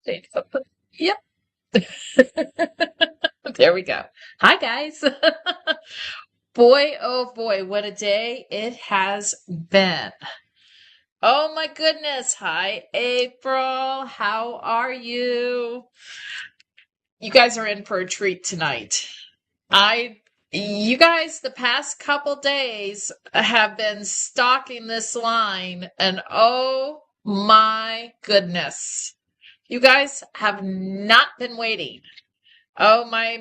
Yep. There we go. Hi, guys. Boy, oh boy, what a day it has been. Oh my goodness. Hi, April. How are you? You guys are in for a treat tonight. You guys, the past couple days have been stalking this line, and oh my goodness. You guys have not been waiting. Oh my.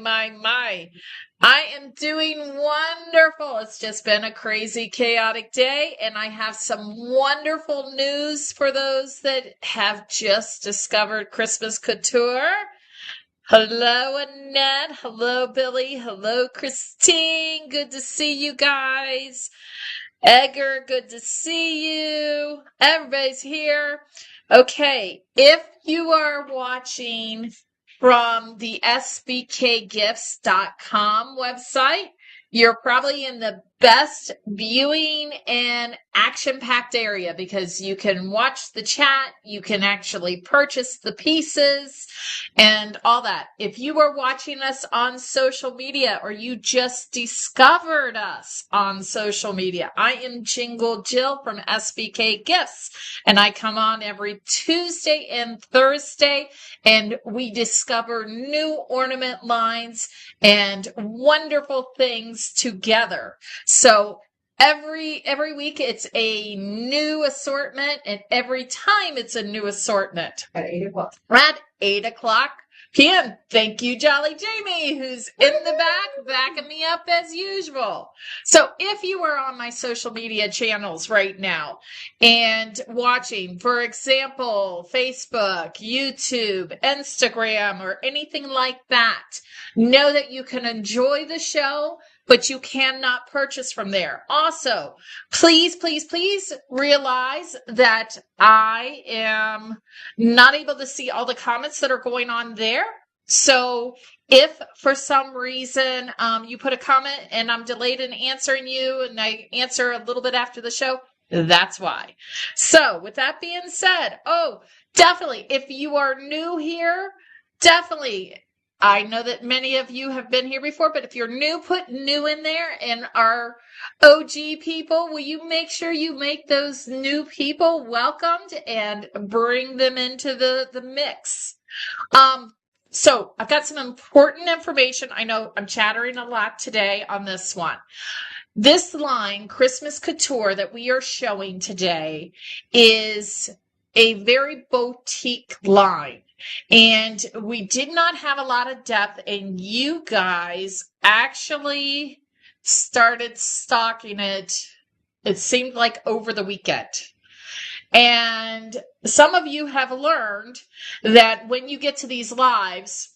I am doing wonderful. It's just been a crazy, chaotic day, and I have some wonderful news for those that have just discovered Christmas Couture. Hello, Annette. Hello, Billy. Hello, Christine. Good to see you guys. Edgar, good to see you. Everybody's here. Okay, if you are watching from the sbkgifts.com website, you're probably in the best viewing and action-packed area because you can watch the chat, you can actually purchase the pieces and all that. If you are watching us on social media or you just discovered us on social media, I am Jingle Jill from SBK Gifts, and I come on every Tuesday and Thursday, and we discover new ornament lines and wonderful things together. So every week it's a new assortment, and every time it's a new assortment. At 8 o'clock. At 8 o'clock p.m. Thank you, Jolly Jamie, who's in the back, backing me up as usual. So if you are on my social media channels right now and watching, for example, Facebook, YouTube, Instagram, or anything like that, know that you can enjoy the show, but you cannot purchase from there. Also, please realize that I am not able to see all the comments that are going on there. So if for some reason you put a comment and I'm delayed in answering you and I answer a little bit after the show, that's why. So with that being said, definitely, if you are new here, definitely, I know that many of you have been here before, but if you're new, put new in there. And our OG people, will you make sure you make those new people welcomed and bring them into the mix? So I've got some important information. I know I'm chattering a lot today on this one. This line, Christmas Couture, that we are showing today is a very boutique line. And we did not have a lot of depth, and you guys actually started stocking it. It seemed like over the weekend. And some of you have learned that when you get to these lives,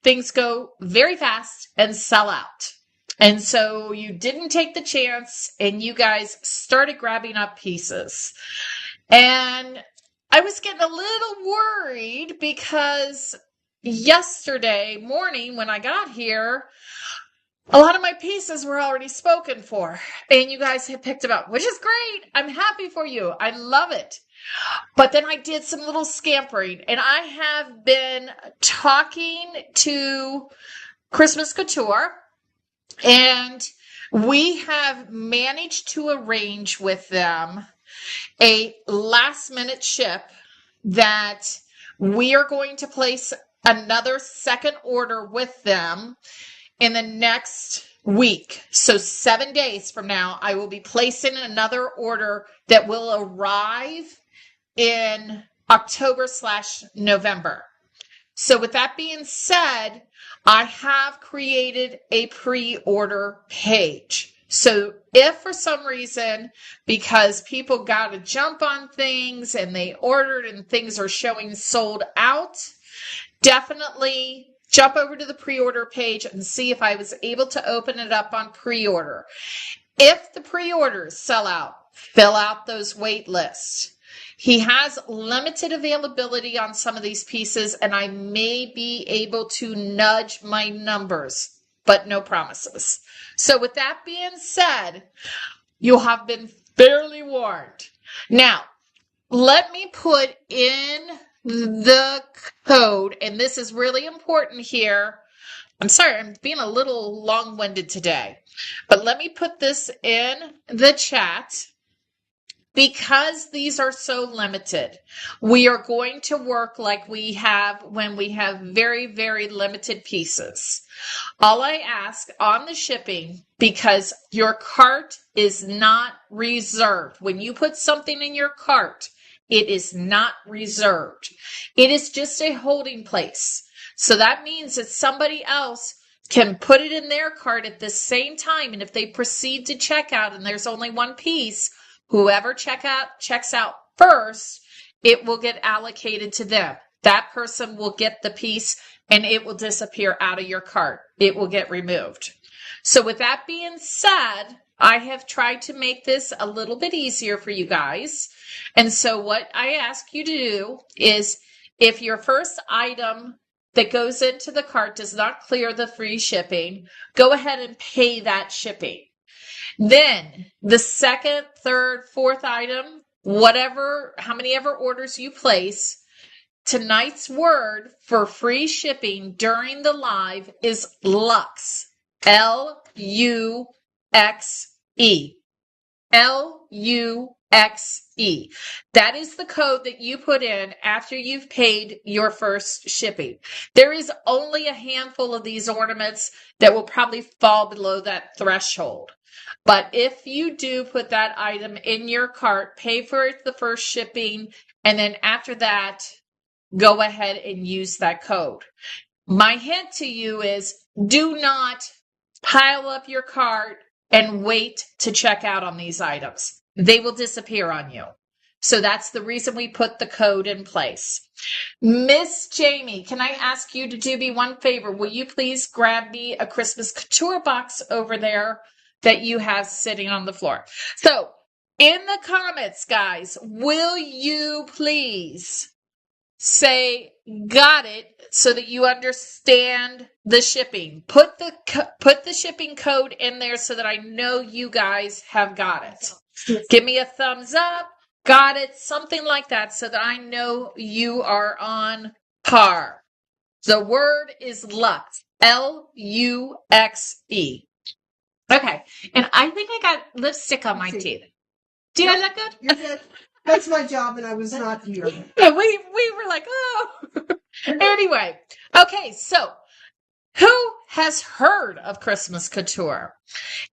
things go very fast and sell out. And so you didn't take the chance, and you guys started grabbing up pieces. And I was getting a little worried because yesterday morning when I got here, a lot of my pieces were already spoken for, and you guys had picked them up, which is great. I'm happy for you. I love it. But then I did some little scampering, and I have been talking to Christmas Couture, and we have managed to arrange with them a last minute ship that we are going to place another second order with them in the next week. So 7 days from now, I will be placing another order that will arrive in October/November. So with that being said, I have created a pre-order page. So if for some reason, because people got to jump on things and they ordered and things are showing sold out, definitely jump over to the pre-order page and see if I was able to open it up on pre-order. If the pre-orders sell out, fill out those wait lists. He has limited availability on some of these pieces, and I may be able to nudge my numbers, but no promises. So with that being said, you have been fairly warned. Now, let me put in the code, and this is really important here. I'm sorry, I'm being a little long-winded today, but let me put this in the chat. Because these are so limited, we are going to work like we have when we have very, very limited pieces. All I ask on the shipping, because your cart is not reserved. When you put something in your cart, it is not reserved. It is just a holding place. So that means that somebody else can put it in their cart at the same time. And if they proceed to check out and there's only one piece, whoever checks out first, it will get allocated to them. That person will get the piece and it will disappear out of your cart. It will get removed. So with that being said, I have tried to make this a little bit easier for you guys. And so what I ask you to do is, if your first item that goes into the cart does not clear the free shipping, go ahead and pay that shipping. Then the second, third, fourth item, how many ever orders you place, tonight's word for free shipping during the live is Luxe. Luxe. Luxe. That is the code that you put in after you've paid your first shipping. There is only a handful of these ornaments that will probably fall below that threshold. But if you do put that item in your cart, pay for the first shipping, and then after that, go ahead and use that code. My hint to you is, do not pile up your cart and wait to check out on these items. They will disappear on you. So that's the reason we put the code in place. Miss Jamie, can I ask you to do me one favor? Will you please grab me a Christmas Couture box over there that you have sitting on the floor? So in the comments, guys, will you please say got it so that you understand the shipping? Put the shipping code in there so that I know you guys have got it. Give me a thumbs up, got it, something like that, so that I know you are on par. The word is Luxe. Luxe. Okay, and I think I got lipstick on my teeth. Do I look good? You're good. That's my job, and I was not here. Yeah, we were like, oh. Anyway, okay, so who has heard of Christmas Couture?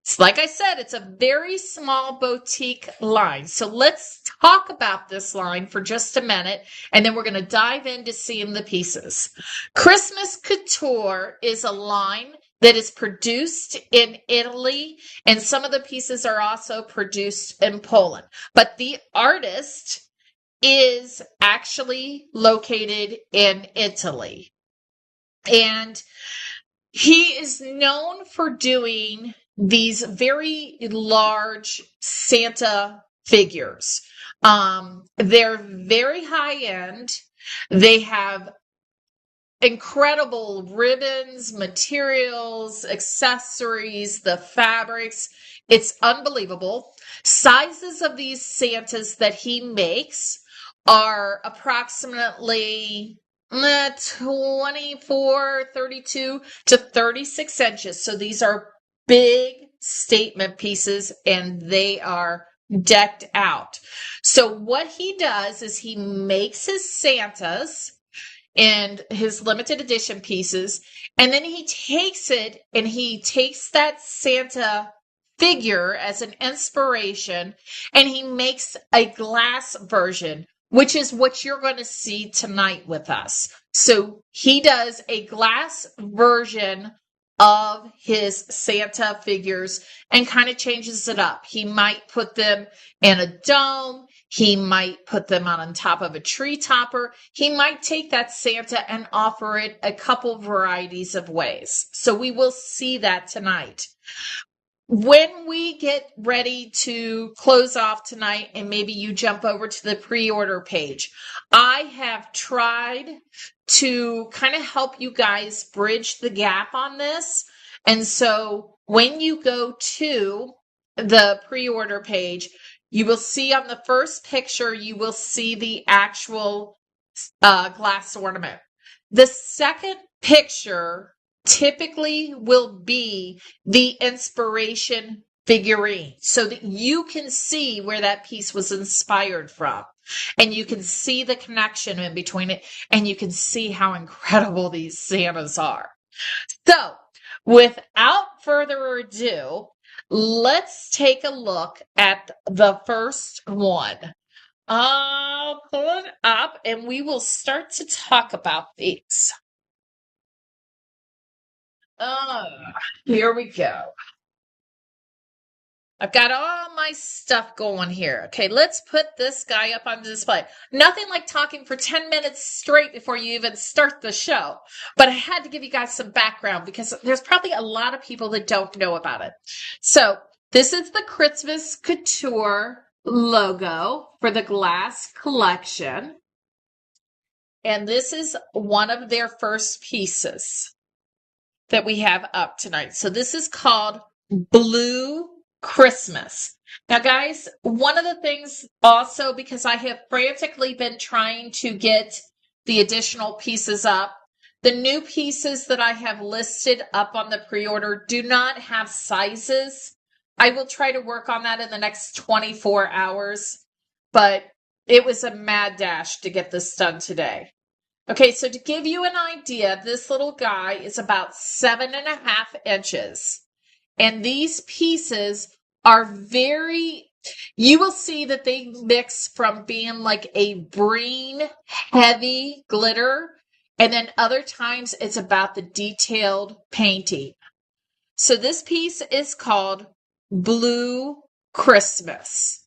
It's like I said, it's a very small boutique line. So let's talk about this line for just a minute, and then we're going to dive into seeing the pieces. Christmas Couture is a line that is produced in Italy, and some of the pieces are also produced in Poland. But the artist is actually located in Italy. And he is known for doing these very large Santa figures. They're very high end. They have incredible ribbons, materials, accessories, the fabrics. It's unbelievable. Sizes of these Santas that he makes are approximately 24, 32 to 36 inches. So these are big statement pieces and they are decked out. So what he does is he makes his Santas and his limited edition pieces, and then he takes it and he takes that Santa figure as an inspiration and he makes a glass version, which is what you're going to see tonight with us. So he does a glass version of his Santa figures and kind of changes it up. He might put them in a dome. He might put them on top of a tree topper. He might take that Santa and offer it a couple varieties of ways. So we will see that tonight. When we get ready to close off tonight and maybe you jump over to the pre-order page, I have tried to kind of help you guys bridge the gap on this. And so when you go to the pre-order page, you will see on the first picture, you will see the actual glass ornament. The second picture typically will be the inspiration figurine so that you can see where that piece was inspired from. And you can see the connection in between it, and you can see how incredible these Santas are. So, without further ado, let's take a look at the first one. I'll pull it up and we will start to talk about these. Here we go. I've got all my stuff going here. Okay, let's put this guy up on display. Nothing like talking for 10 minutes straight before you even start the show. But I had to give you guys some background because there's probably a lot of people that don't know about it. So this is the Christmas Couture logo for the glass collection. And this is one of their first pieces that we have up tonight. So this is called Blue Christmas. Now, guys, one of the things also, because I have frantically been trying to get the additional pieces up, the new pieces that I have listed up on the pre-order do not have sizes. I will try to work on that in the next 24 hours, but it was a mad dash to get this done today. Okay, so to give you an idea, this little guy is about 7.5 inches. And these pieces are you will see that they mix from being like a green, heavy glitter, and then other times it's about the detailed painting. So this piece is called Blue Christmas.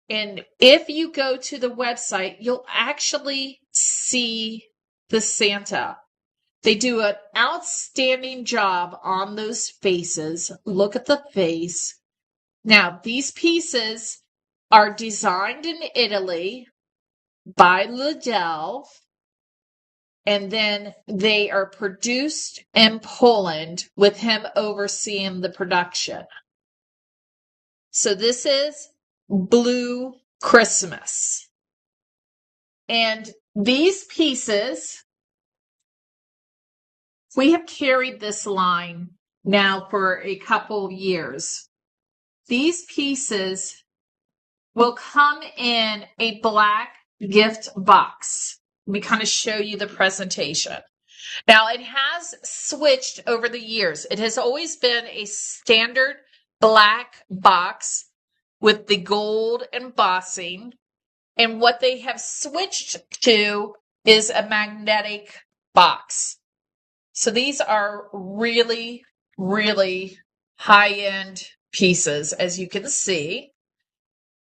And if you go to the website, you'll actually see the Santa. They do an outstanding job on those faces. Look at the face. Now, these pieces are designed in Italy by Liddell, and then they are produced in Poland with him overseeing the production. So this is Blue Christmas. And these pieces, we have carried this line now for a couple of years. These pieces will come in a black gift box. Let me kind of show you the presentation. Now, it has switched over the years. It has always been a standard black box with the gold embossing. And what they have switched to is a magnetic box. So these are really, really high-end pieces, as you can see.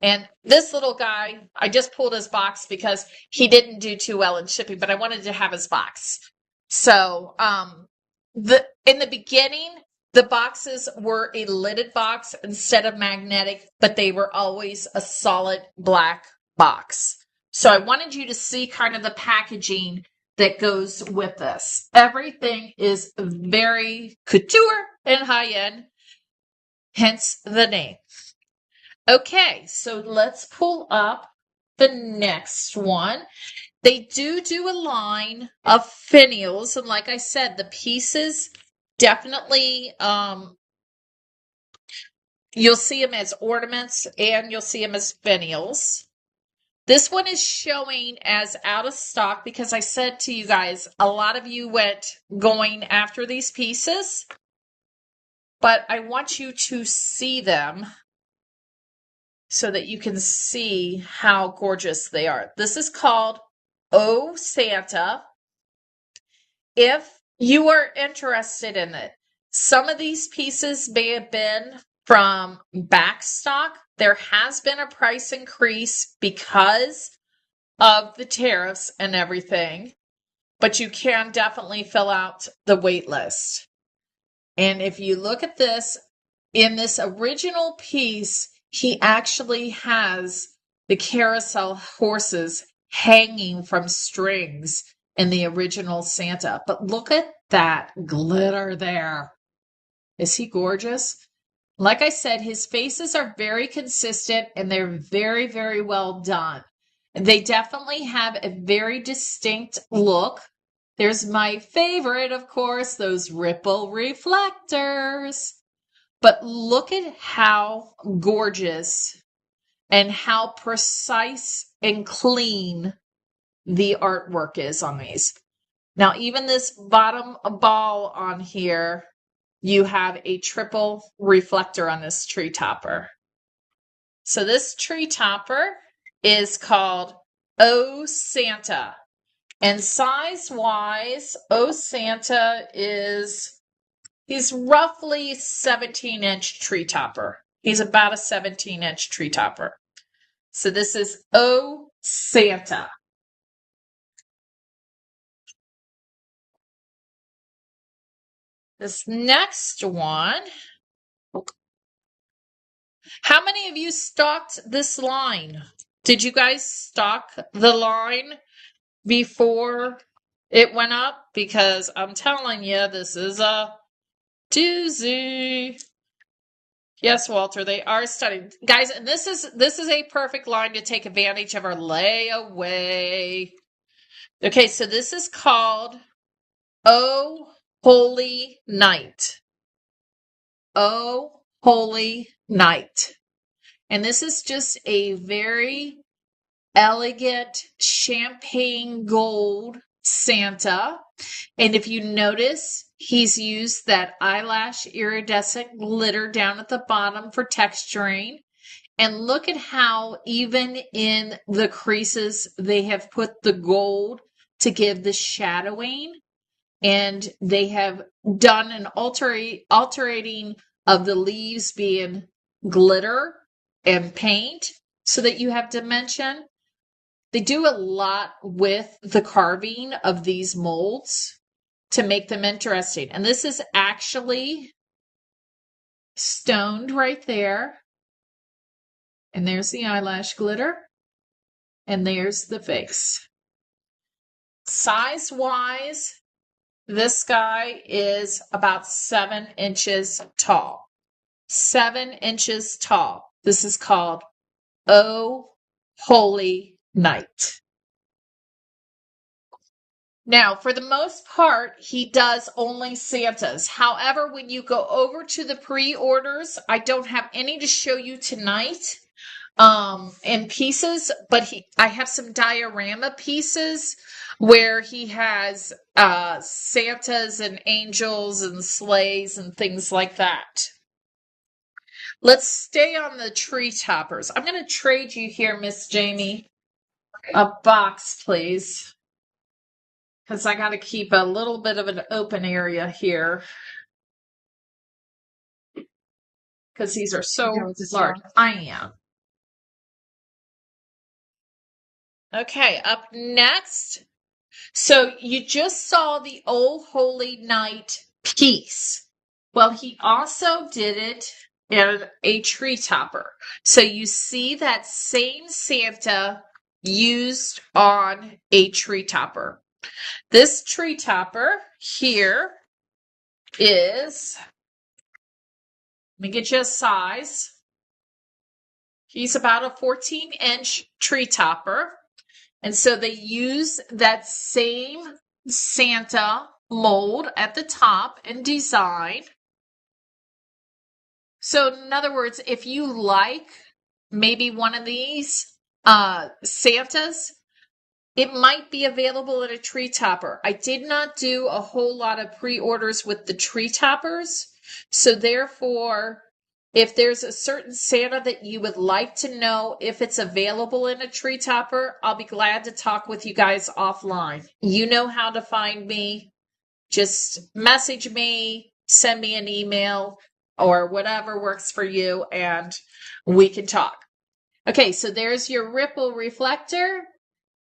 And this little guy, I just pulled his box because he didn't do too well in shipping, but I wanted to have his box. So in the beginning, the boxes were a lidded box instead of magnetic, but they were always a solid black box. So I wanted you to see kind of the packaging that goes with this. Everything is very couture and high-end, hence the name. Okay, so let's pull up the next one. They do a line of finials, and like I said, the pieces definitely, you'll see them as ornaments and you'll see them as finials. This one is showing as out of stock because I said to you guys, a lot of you went going after these pieces, but I want you to see them so that you can see how gorgeous they are. This is called Oh Santa. If you are interested in it, some of these pieces may have been from backstock. There has been a price increase because of the tariffs and everything, but you can definitely fill out the wait list. And if you look at this, in this original piece, he actually has the carousel horses hanging from strings in the original Santa. But look at that glitter there. Is he gorgeous? Like I said, his faces are very consistent and they're very, very well done. They definitely have a very distinct look. There's my favorite, of course, those ripple reflectors. But look at how gorgeous and how precise and clean the artwork is on these. Now, even this bottom ball on here, you have a triple reflector on this tree topper. So this tree topper is called Oh Santa. And size-wise, Oh Santa he's roughly 17-inch tree topper. He's about a 17-inch tree topper. So this is Oh Santa. This next one, how many of you stalked this line? Did you guys stalk the line before it went up? Because I'm telling you, this is a doozy. Yes, Walter, they are stunning. Guys, and this is a perfect line to take advantage of our layaway. Okay, so this is called Oh Holy Night. Oh Holy Night. And this is just a very elegant champagne gold Santa. And if you notice, he's used that eyelash iridescent glitter down at the bottom for texturing. And look at how even in the creases, they have put the gold to give the shadowing. And they have done an alterating of the leaves being glitter and paint so that you have dimension. They do a lot with the carving of these molds to make them interesting. And this is actually stoned right there. And there's the eyelash glitter. And there's the face. Size-wise, this guy is about 7 inches tall. 7 inches tall. This is called Oh Holy Night. Now, for the most part, he does only Santas. However, when you go over to the pre-orders, I don't have any to show you tonight in pieces, but I have some diorama pieces where he has Santas and angels and sleighs and things like that. Let's stay on the tree toppers. I'm going to trade you here, Miss Jamie, a box, please, because I got to keep a little bit of an open area here because these are so large. I am. Okay, up next. So you just saw the Oh Holy Night piece. Well, he also did it in a tree topper. So you see that same Santa used on a tree topper. This tree topper here is, let me get you a size. He's about a 14-inch tree topper. And so they use that same Santa mold at the top and design. So in other words, if you like maybe one of these Santas, it might be available at a tree topper. I did not do a whole lot of pre-orders with the tree toppers. So therefore, if there's a certain Santa that you would like to know if it's available in a tree topper, I'll be glad to talk with you guys offline. You know how to find me. Just message me, send me an email, or whatever works for you, and we can talk. Okay, so there's your ripple reflector.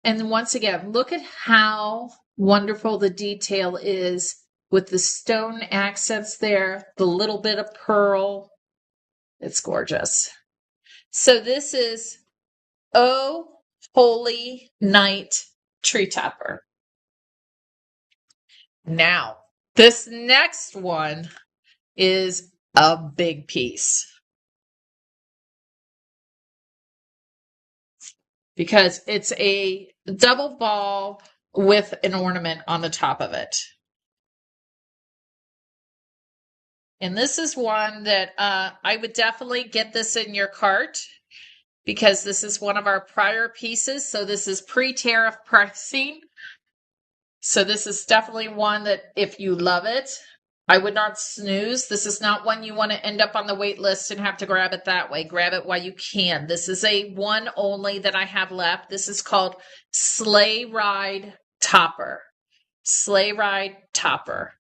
And once again, look at how wonderful the detail is with the stone accents there, the little bit of pearl. It's gorgeous. So this is Oh Holy Night tree topper. Now, this next one is a big piece because it's a double ball with an ornament on the top of it. And this is one that I would definitely get this in your cart because this is one of our prior pieces. So this is pre-tariff pricing. So this is definitely one that if you love it, I would not snooze. This is not one you want to end up on the wait list and have to grab it that way. Grab it while you can. This is a one only that I have left. This is called Sleigh Ride Topper. Sleigh Ride Topper.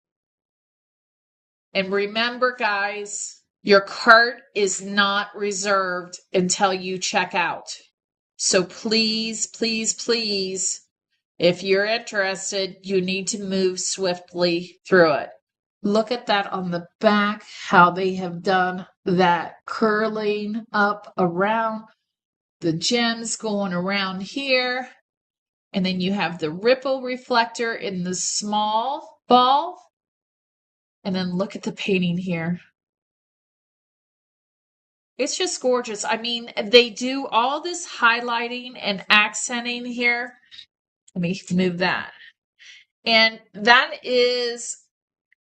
And remember, guys, your cart is not reserved until you check out. So please, please, please, if you're interested, you need to move swiftly through it. Look at that on the back, how they have done that curling up around the gems going around here. And then you have the ripple reflector in the small ball. And then look at the painting here. It's just gorgeous. I mean, they do all this highlighting and accenting here. Let me move that. And that is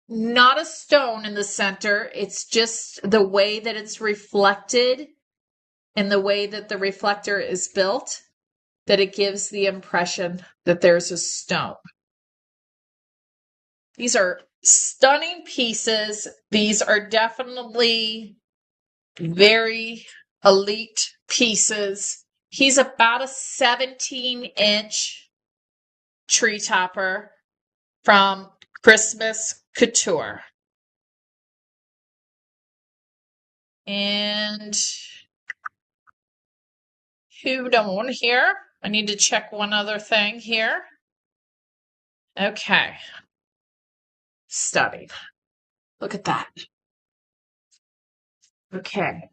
not a stone in the center. It's just the way that it's reflected and the way that the reflector is built that it gives the impression that there's a stone. These are stunning pieces. These are definitely very elite pieces. He's about a 17-inch tree topper from Christmas Couture. And hold on here. I need to check one other thing here. Okay. Stunning. Look at that. Okay.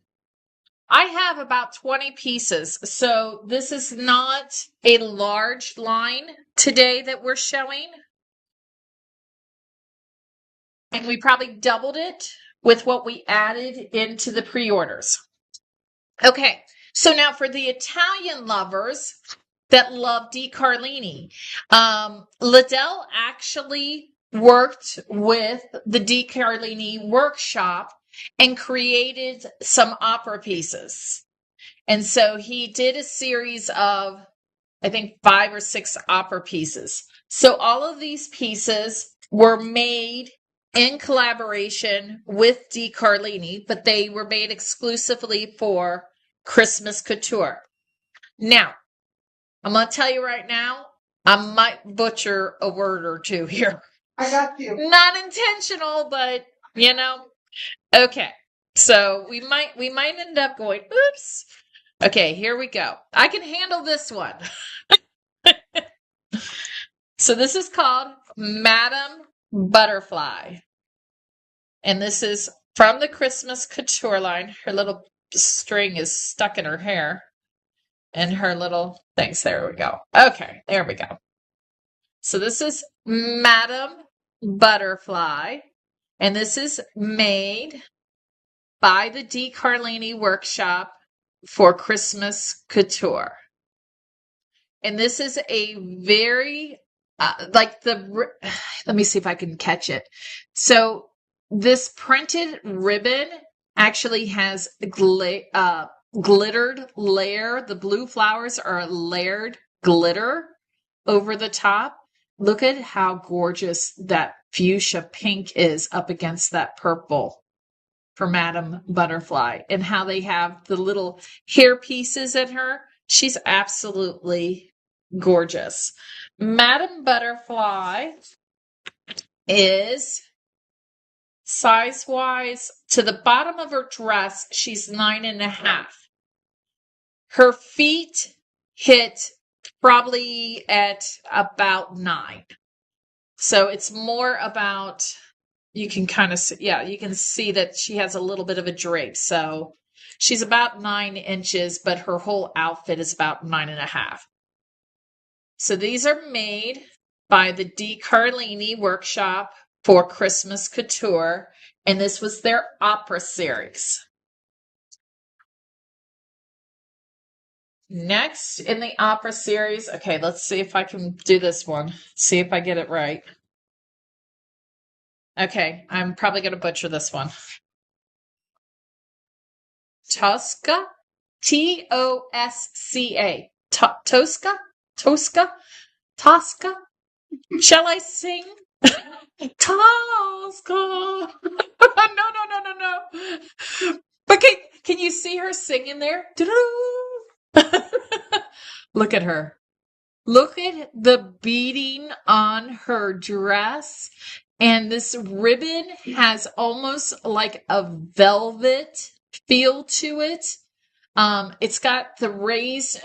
I have about 20 pieces, so this is not a large line today that we're showing. And we probably doubled it with what we added into the pre-orders. Okay, so now for the Italian lovers that love Di Carlini, Liddell actually worked with the Di Carlini workshop and created some opera pieces. And so he did a series of, I think, 5 or 6 opera pieces. So all of these pieces were made in collaboration with Di Carlini, but they were made exclusively for Christmas Couture. Now, I'm going to tell you right now, I might butcher a word or two here. I got you. Not intentional, but, you know. Okay, so we might end up going, oops. Okay, here we go. I can handle this one. So this is called Madame Butterfly. And this is from the Christmas Couture line. Her little string is stuck in her hair. And her little things. There we go. Okay, there we go. So this is Madame Butterfly. And this is made by the Di Carlini workshop for Christmas Couture. And this is a very, let me see if I can catch it. So this printed ribbon actually has glittered layer. The blue flowers are layered glitter over the top. Look at how gorgeous that fuchsia pink is up against that purple for Madame Butterfly, and how they have the little hair pieces in her. She's absolutely gorgeous. Madame Butterfly is size-wise to the bottom of her dress. She's 9.5. Her feet hit probably at about 9. So it's more about, you can kind of see, yeah, you can see that she has a little bit of a drape. So she's about 9 inches, but her whole outfit is about 9.5. So these are made by the Di Carlini workshop for Christmas Couture, and this was their opera series. Next in the opera series, okay, let's see if I can do this one. See if I get it right. Okay, I'm probably going to butcher this one. Tosca? Tosca. Tosca? Tosca? Tosca? Shall I sing? Tosca! No. But can you see her singing there? Look at her. Look at the beading on her dress. And this ribbon has almost like a velvet feel to it. It's got the raised.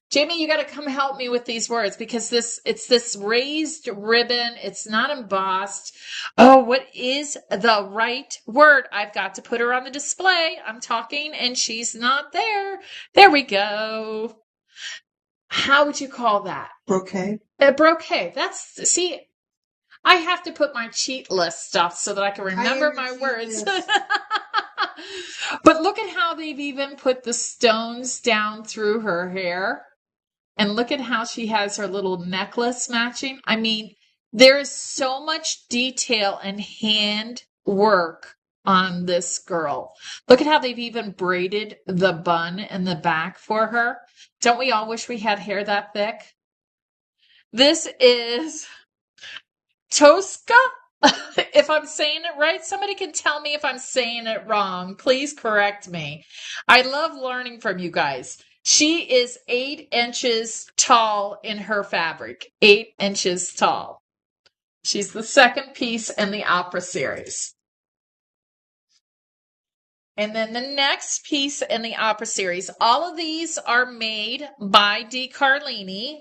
Jamie, you got to come help me with these words because it's this raised ribbon. It's not embossed. Oh, what is the right word? I've got to put her on the display. I'm talking and she's not there. There we go. How would you call that? Brocade. Brocade. See, I have to put my cheat list stuff so that I can remember my words. But look at how they've even put the stones down through her hair. And look at how she has her little necklace matching. I mean, there is so much detail and hand work on this girl. Look at how they've even braided the bun in the back for her. Don't we all wish we had hair that thick? This is Tosca. If I'm saying it right, somebody can tell me if I'm saying it wrong. Please correct me. I love learning from you guys. She is 8 inches tall in her fabric. 8 inches tall. She's the second piece in the opera series. And then the next piece in the opera series. All of these are made by Di Carlini.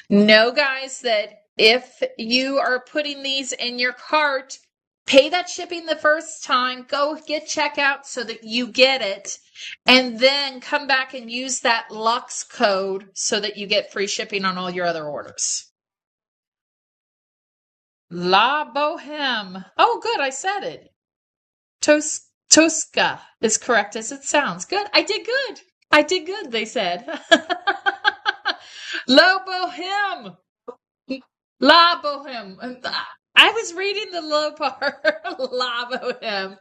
Know, guys, that if you are putting these in your cart, pay that shipping the first time. Go get checkout so that you get it. And then come back and use that Lux code so that you get free shipping on all your other orders. La Boheme. Oh, good. I said it. Tosca is correct as it sounds. Good. I did good, they said. La Boheme. La Boheme. I was reading the low part. La Boheme.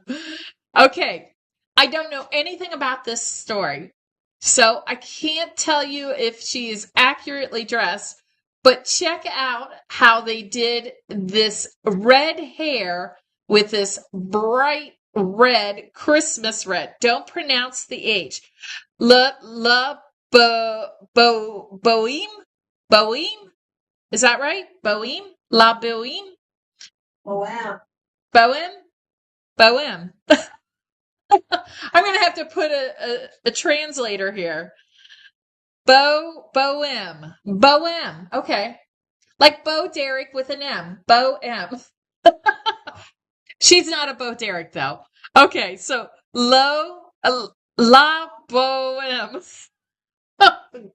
Okay. I don't know anything about this story, so I can't tell you if she is accurately dressed, but check out how they did this red hair with this bright red, Christmas red. Don't pronounce the H. Boheme? Boheme? Is that right? Boheme? La Boheme? Boheme. Boheme? Boheme. I'm going to have to put a translator here. Boheme. Boheme. Okay. Like Bo Derek with an M. Boheme. She's not a Bo Derek, though. Okay, so La Boheme.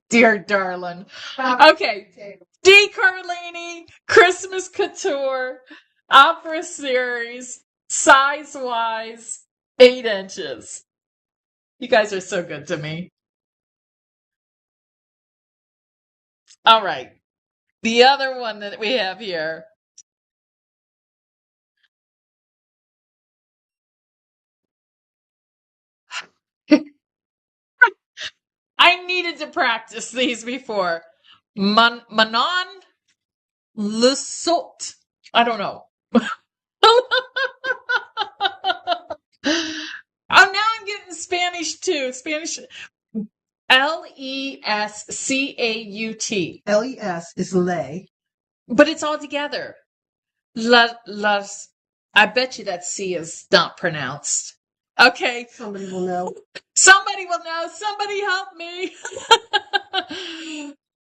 Dear darling. Okay. Di Carlini, Christmas Couture, Opera Series, size-wise, 8 inches. You guys are so good to me. All right. The other one that we have here. I needed to practice these before. Manon Le Saut. I don't know. Oh, now I'm getting Spanish too. Spanish. Lescaut. Les is lay. But it's all together. Las. I bet you that C is not pronounced. Okay. Somebody will know. Somebody will know. Somebody help me.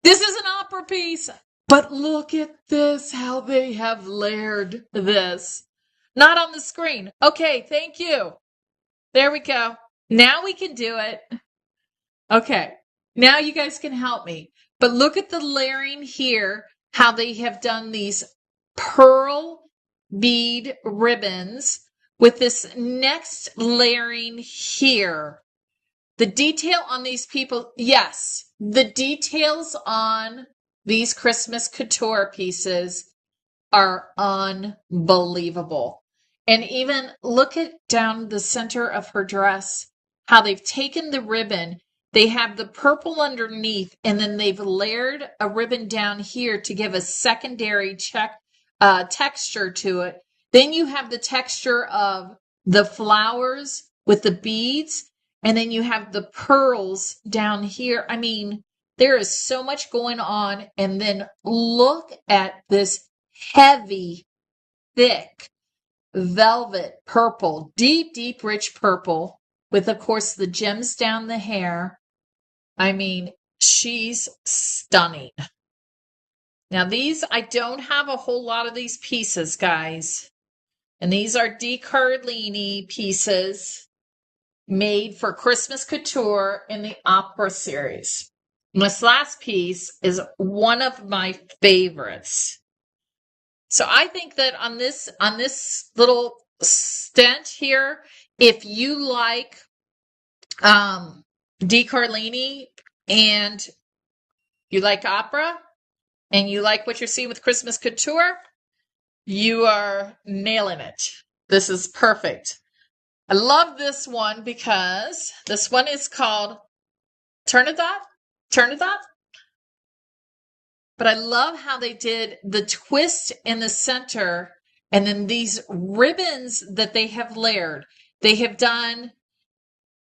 This is an opera piece. But look at this, how they have layered this. Not on the screen. Okay, thank you. There we go. Now we can do it. Okay, now you guys can help me. But look at the layering here, how they have done these pearl bead ribbons with this next layering here. The detail on these people, yes, the details on these Christmas couture pieces are unbelievable. And even look at down the center of her dress, how they've taken the ribbon, they have the purple underneath, and then they've layered a ribbon down here to give a secondary texture to it. Then you have the texture of the flowers with the beads, and then you have the pearls down here. I mean, there is so much going on. And then look at this heavy, thick velvet purple, deep, deep, rich purple with, of course, the gems down the hair. I mean, she's stunning. Now, these, I don't have a whole lot of these pieces, guys. And these are Di Carlini pieces made for Christmas Couture in the Opera series. And this last piece is one of my favorites. So I think that on this little stent here, if you like Di Carlini and you like opera and you like what you're seeing with Christmas Couture, you are nailing it. This is perfect. I love this one because this one is called Turnadat. But I love how they did the twist in the center and then these ribbons that they have layered. They have done,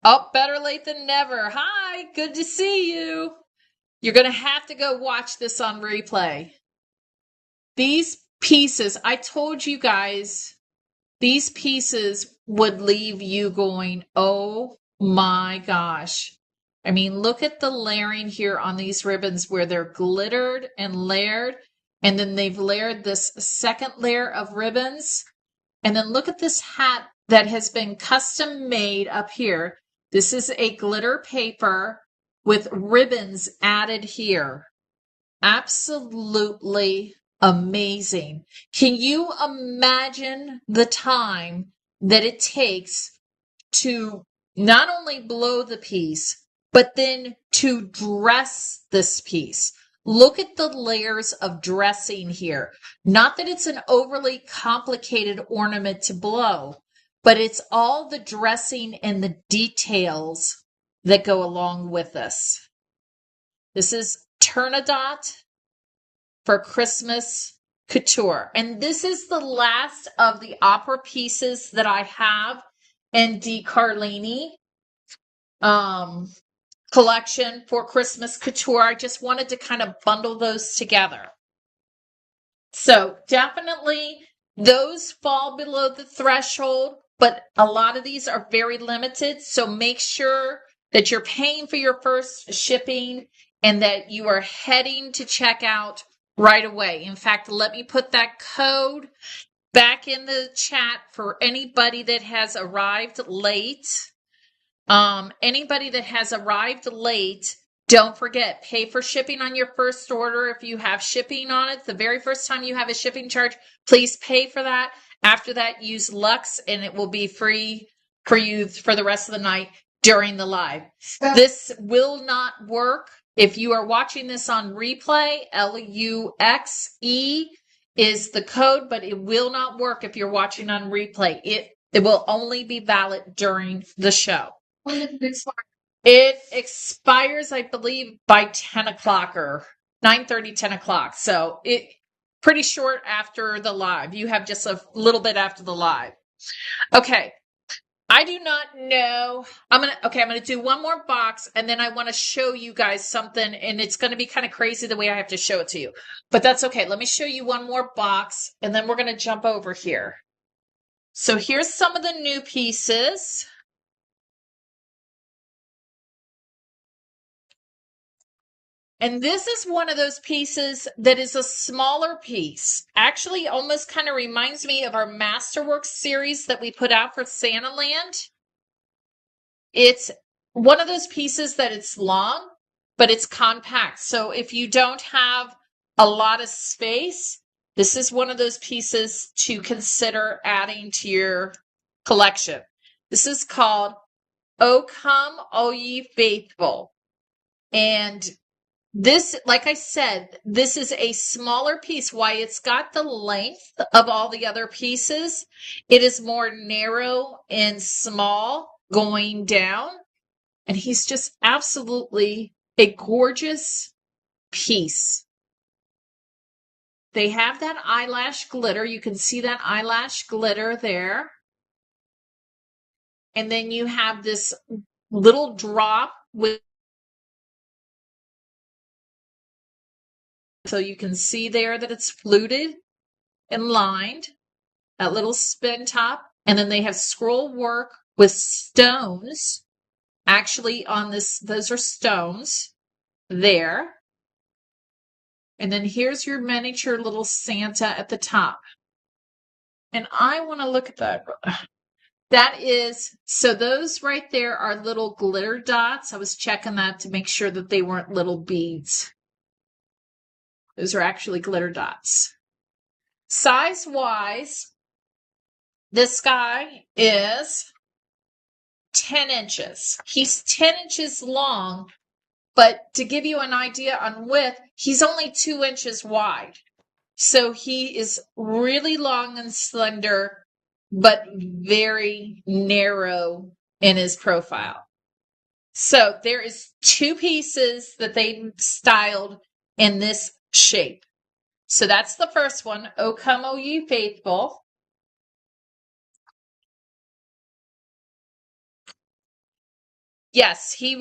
oh, better late than never. Hi, good to see you. You're going to have to go watch this on replay. These pieces, I told you guys, these pieces would leave you going, oh my gosh. I mean, look at the layering here on these ribbons where they're glittered and layered. And then they've layered this second layer of ribbons. And then look at this hat that has been custom made up here. This is a glitter paper with ribbons added here. Absolutely amazing. Can you imagine the time that it takes to not only blow the piece, but then to dress this piece? Look at the layers of dressing here. Not that it's an overly complicated ornament to blow, but it's all the dressing and the details that go along with this. This is Turnadat for Christmas Couture. And this is the last of the opera pieces that I have in Di Carlini collection for Christmas Couture. I just wanted to kind of bundle those together. So definitely those fall below the threshold, but a lot of these are very limited. So make sure that you're paying for your first shipping and that you are heading to checkout right away. In fact, let me put that code back in the chat for anybody that has arrived late. Anybody that has arrived late, don't forget, pay for shipping on your first order. If you have shipping on it, the very first time you have a shipping charge, please pay for that. After that, use Lux and it will be free for you for the rest of the night during the live. This will not work if you are watching this on replay. LUXE is the code, but it will not work if you're watching on replay. It will only be valid during the show. When does it expire? It expires, I believe, by 10 o'clock or 9:30, 10 o'clock. So it pretty short after the live. You have just a little bit after the live. Okay. I do not know. I'm going to do one more box and then I want to show you guys something, and it's going to be kind of crazy the way I have to show it to you, but that's okay. Let me show you one more box and then we're going to jump over here. So here's some of the new pieces. And this is one of those pieces that is a smaller piece. Actually, almost kind of reminds me of our Masterworks series that we put out for Santa Land. It's one of those pieces that it's long, but it's compact. So if you don't have a lot of space, This is one of those pieces to consider adding to your collection. This is called O Come, O Ye Faithful. And this, like I said, this is a smaller piece. Why it's got the length of all the other pieces, it is more narrow and small going down. And he's just absolutely a gorgeous piece. They have that eyelash glitter. You can see that eyelash glitter there. And then you have this little drop with, so you can see there that it's fluted and lined, that little spin top. And then they have scroll work with stones. Actually on this, those are stones there. And then here's your miniature little Santa at the top. And I want to look at that. That is, so those right there are little glitter dots. I was checking that to make sure that they weren't little beads. Those are actually glitter dots. Size-wise, this guy is 10 inches. He's 10 inches long, but to give you an idea on width, he's only 2 inches wide. So he is really long and slender, but very narrow in his profile. So there is 2 pieces that they styled in this shape. So that's the first one, O Come, O Ye Faithful. Yes, he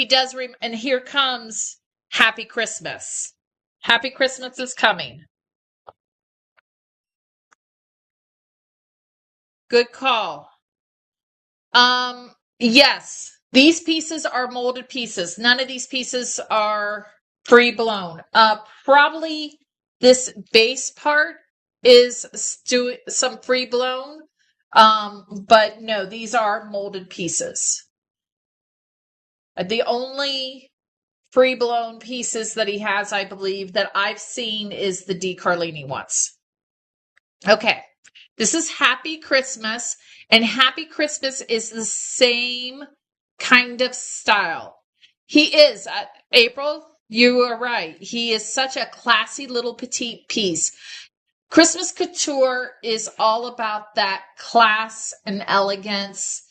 does, and here comes Happy Christmas. Happy Christmas is coming. Good call. Yes, these pieces are molded pieces. None of these pieces are free blown. Probably this base part is some free blown. But no, these are molded pieces. The only free blown pieces that he has, I believe, that I've seen is the Di Carlini ones. Okay. This is Happy Christmas, and Happy Christmas is the same kind of style. He is, April, you are right. He is such a classy little petite piece. Christmas Couture is all about that class and elegance.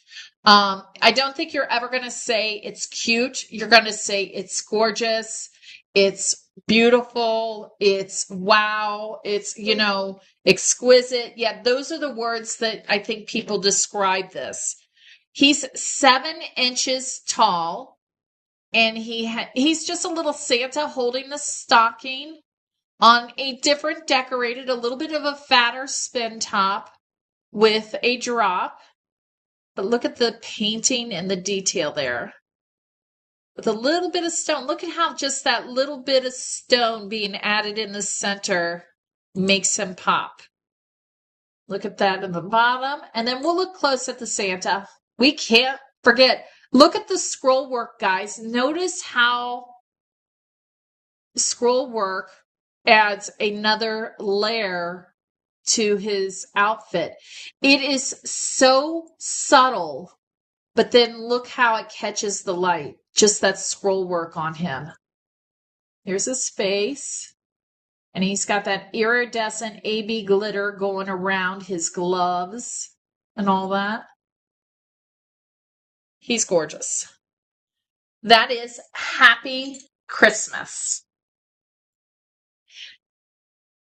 I don't think you're ever going to say it's cute. You're going to say it's gorgeous. It's beautiful. It's wow. It's, exquisite. Yeah, those are the words that I think people describe this. He's 7 inches tall, and he's just a little Santa holding the stocking on a different decorated, a little bit of a fatter spin top with a drop. But look at the painting and the detail there. With a little bit of stone. Look at how just that little bit of stone being added in the center makes him pop. Look at that in the bottom. And then we'll look close at the Santa. We can't forget. Look at the scroll work, guys. Notice how the scroll work adds another layer to his outfit. It is so subtle, but then look how it catches the light. Just that scroll work on him. Here's his face. And he's got that iridescent AB glitter going around his gloves and all that. He's gorgeous. That is Happy Christmas.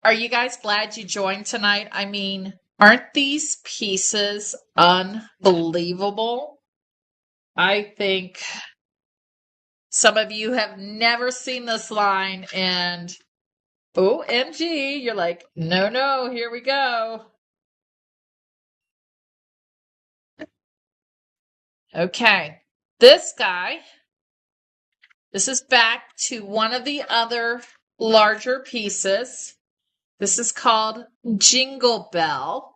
Are you guys glad you joined tonight? I mean, aren't these pieces unbelievable? I think some of you have never seen this line and OMG, you're like, no, here we go. Okay, this guy, this is back to one of the other larger pieces. This is called Jingle Bell.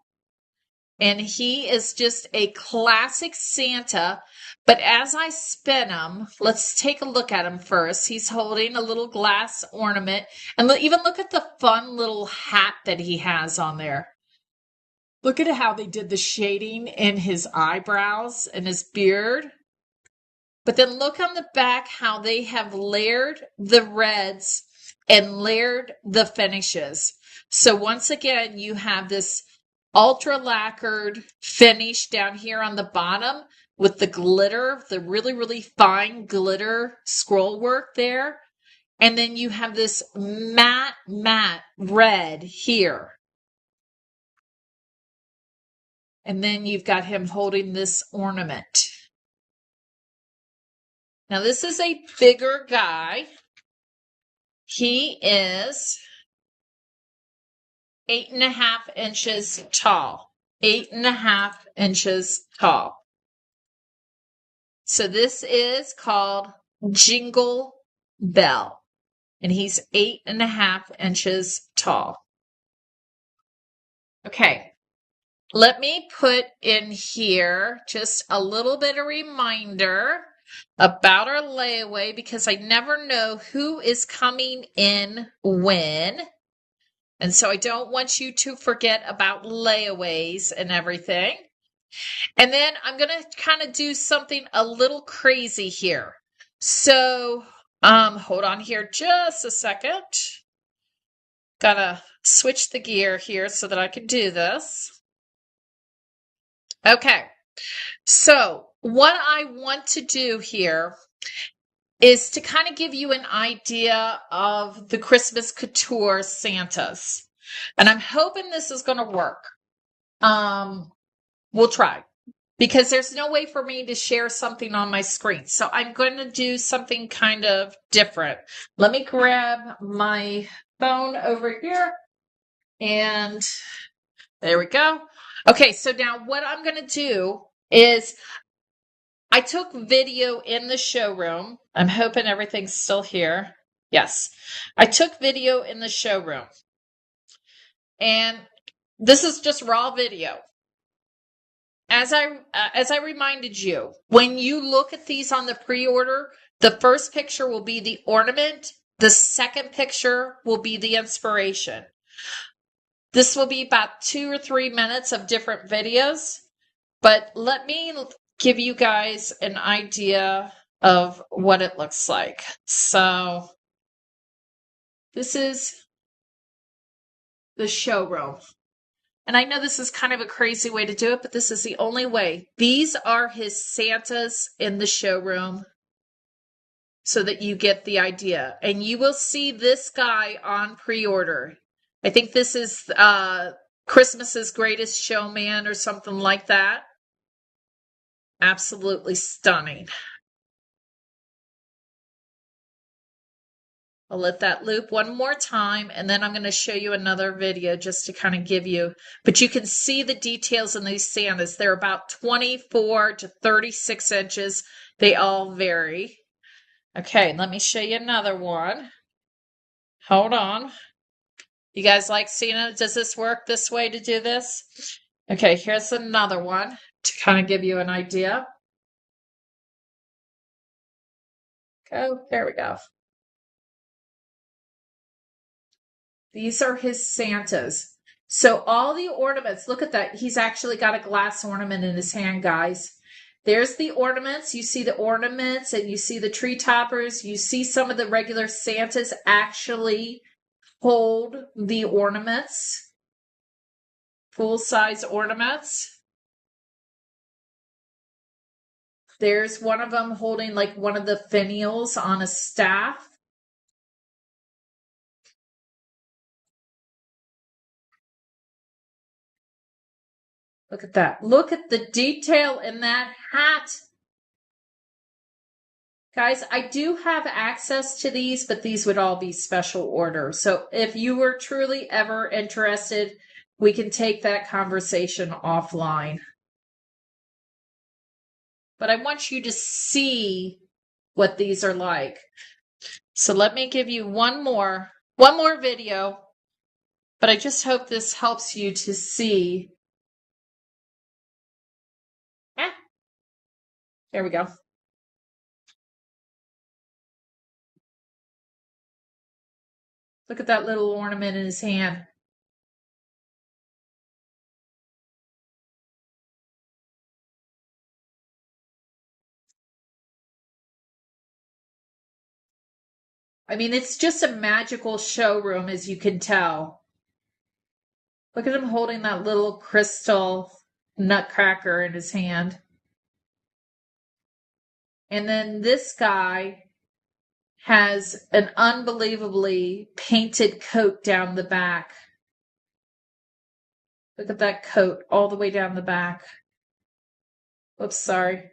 And he is just a classic Santa. But as I spin him, let's take a look at him first. He's holding a little glass ornament. And even look at the fun little hat that he has on there. Look at how they did the shading in his eyebrows and his beard. But then look on the back how they have layered the reds and layered the finishes. So once again, you have this ultra lacquered finish down here on the bottom with the glitter, the really, really fine glitter scroll work there. And then you have this matte red here. And then you've got him holding this ornament. Now this is a bigger guy. He is 8.5 inches tall. 8.5 inches tall. So this is called Jingle Bell. And he's 8.5 inches tall. Okay. Let me put in here just a little bit of reminder about our layaway because I never know who is coming in when. And so I don't want you to forget about layaways and everything. And then I'm going to kind of do something a little crazy here. So, hold on here just a second. Gotta switch the gear here so that I can do this. Okay, so what I want to do here is to kind of give you an idea of the Christmas Couture Santas. And I'm hoping this is going to work. We'll try. Because there's no way for me to share something on my screen. So I'm going to do something kind of different. Let me grab my phone over here. And there we go. Okay, so now what I'm going to do is I took video in the showroom. I'm hoping everything's still here. Yes. I took video in the showroom. And this is just raw video. As I reminded you, when you look at these on the pre-order, the first picture will be the ornament. The second picture will be the inspiration. This will be about 2 or 3 minutes of different videos, but let me give you guys an idea of what it looks like. So this is the showroom. And I know this is kind of a crazy way to do it, but this is the only way. These are his Santas in the showroom so that you get the idea. And you will see this guy on pre-order. I think this is Christmas's Greatest Showman or something like that. Absolutely stunning. I'll let that loop one more time, and then I'm going to show you another video just to kind of give you, but you can see the details in these Santas. They're about 24 to 36 inches. They all vary. Okay, let me show you another one. Hold on. You guys like seeing it? Does this work this way to do this? Okay, here's another one to kind of give you an idea. Oh, there we go. These are his Santas. So all the ornaments, look at that. He's actually got a glass ornament in his hand, guys. There's the ornaments. You see the ornaments and you see the tree toppers. You see some of the regular Santas actually hold the ornaments, full-size ornaments. There's one of them holding like one of the finials on a staff. Look at that. Look at the detail in that hat. Guys, I do have access to these, but these would all be special order. So if you were truly ever interested, we can take that conversation offline. But I want you to see what these are like. So let me give you one more video, but I just hope this helps you to see There we go. Look at that little ornament in his hand. I mean, it's just a magical showroom, as you can tell. Look at him holding that little crystal nutcracker in his hand. And then this guy has an unbelievably painted coat down the back. Look at that coat all the way down the back. Oops, sorry.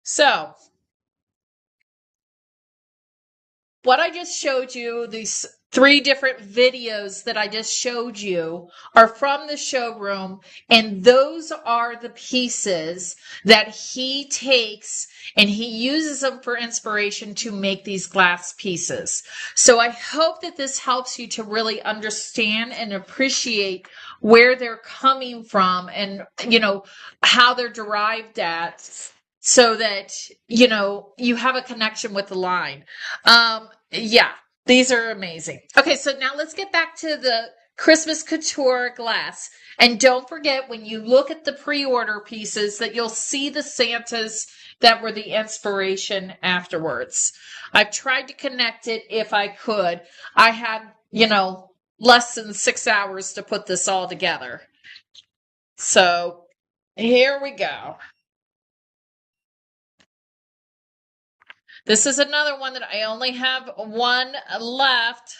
So, what I just showed you, these 3 different videos that I just showed you, are from the showroom, and those are the pieces that he takes and he uses them for inspiration to make these glass pieces. So I hope that this helps you to really understand and appreciate where they're coming from and, how they're derived at, so that, you have a connection with the line. Yeah, these are amazing. Okay, so now let's get back to the Christmas Couture glass. And don't forget, when you look at the pre-order pieces, that you'll see the Santas that were the inspiration afterwards. I've tried to connect it if I could. I had, less than 6 hours to put this all together. So here we go. This is another one that I only have one left.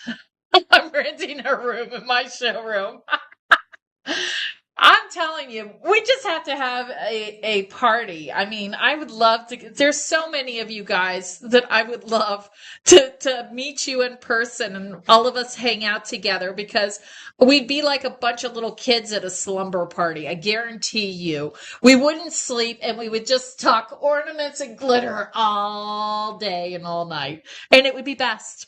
I'm renting a room in my showroom. I'm telling you, we just have to have a party. I mean, I would love to. There's so many of you guys that I would love to meet you in person and all of us hang out together, because we'd be like a bunch of little kids at a slumber party. I guarantee you. We wouldn't sleep and we would just talk ornaments and glitter all day and all night. And it would be best.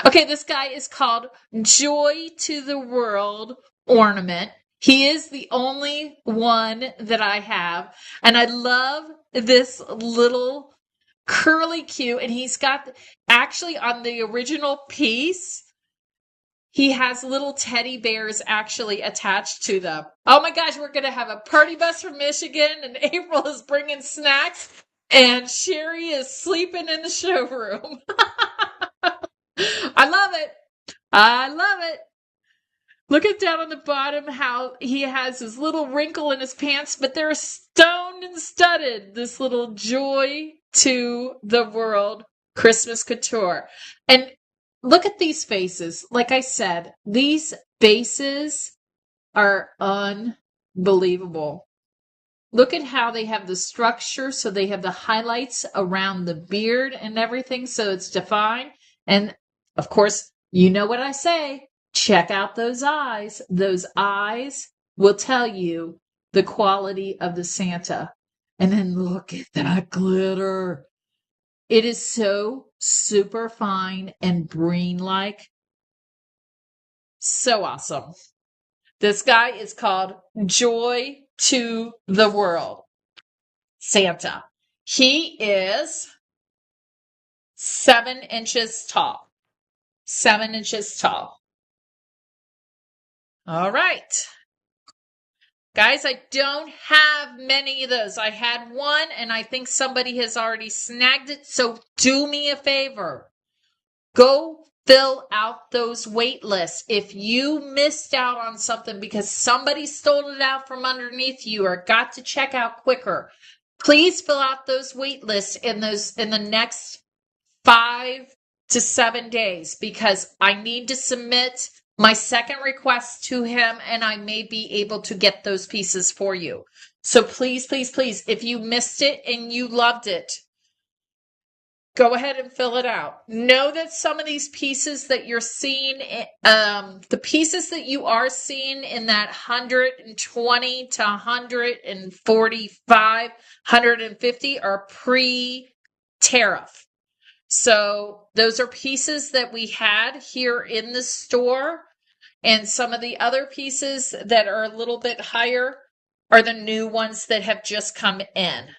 Okay, this guy is called Joy to the World Ornament. He is the only one that I have. And I love this little curly Q. And he's got, actually on the original piece, he has little teddy bears actually attached to them. Oh my gosh, we're going to have a party bus from Michigan, and April is bringing snacks, and Sherry is sleeping in the showroom. I love it. I love it. Look at down on the bottom how he has his little wrinkle in his pants, but they're stoned and studded. This little Joy to the World Christmas Couture. And look at these faces. Like I said, these faces are unbelievable. Look at how they have the structure. So they have the highlights around the beard and everything, so it's defined. And of course, you know what I say. Check out those eyes. Those eyes will tell you the quality of the Santa. And then look at that glitter. It is so super fine and green-like. So awesome. This guy is called Joy to the World Santa. He is 7 inches tall. 7 inches tall. All right. Guys, I don't have many of those. I had one, and I think somebody has already snagged it. So do me a favor. Go fill out those wait lists. If you missed out on something because somebody stole it out from underneath you or got to check out quicker, please fill out those wait lists in the next 5 to 7 days, because I need to submit my second request to him, and I may be able to get those pieces for you. So please, please, please, if you missed it and you loved it, Go ahead and fill it out. Know that some of these pieces that you're seeing, the pieces that you are seeing in that 120 to 145, 150 are pre-tariff. So those are pieces that we had here in the store. And some of the other pieces that are a little bit higher are the new ones that have just come in.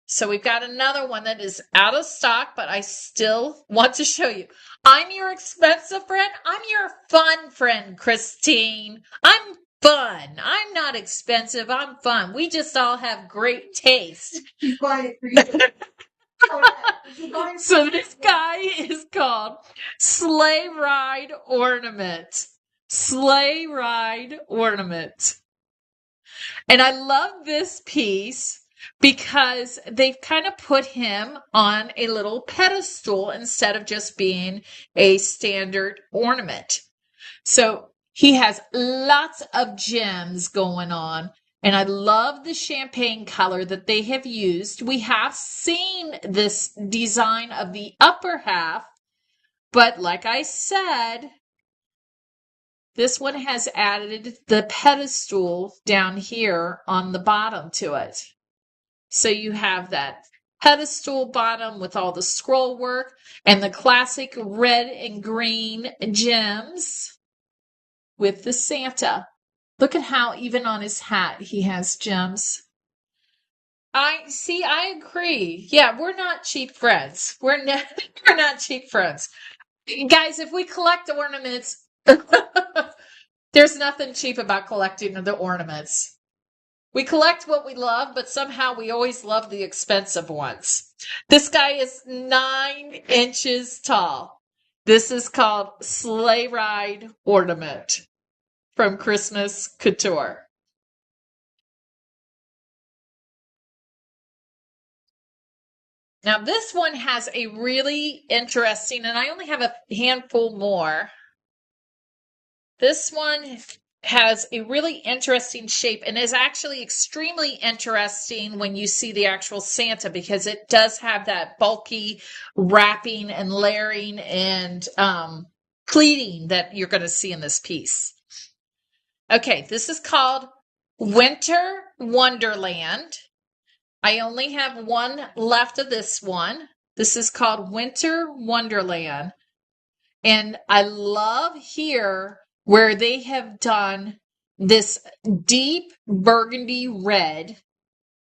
So we've got another one that is out of stock, but I still want to show you. I'm your expensive friend. I'm your fun friend, Christine. I'm fun. I'm not expensive. I'm fun. We just all have great taste. She's buying it for you. So this guy is called Sleigh Ride Ornament. Sleigh Ride Ornament. And I love this piece because they've kind of put him on a little pedestal instead of just being a standard ornament. So he has lots of gems going on. And I love the champagne color that they have used. We have seen this design of the upper half, but like I said, this one has added the pedestal down here on the bottom to it. So you have that pedestal bottom with all the scroll work and the classic red and green gems with the Santa. Look at how even on his hat he has gems. I agree. Yeah, we're not cheap friends. We're not cheap friends. Guys, if we collect ornaments, there's nothing cheap about collecting the ornaments. We collect what we love, but somehow we always love the expensive ones. This guy is 9 inches tall. This is called Sleigh Ride Ornament from Christmas Couture. Now this one has a really interesting, and I only have a handful more. This one has a really interesting shape and is actually extremely interesting when you see the actual Santa because it does have that bulky wrapping and layering and pleating that you're going to see in this piece. Okay, this is called Winter Wonderland. I only have one left of this one. This is called Winter Wonderland. And I love here where they have done this deep burgundy red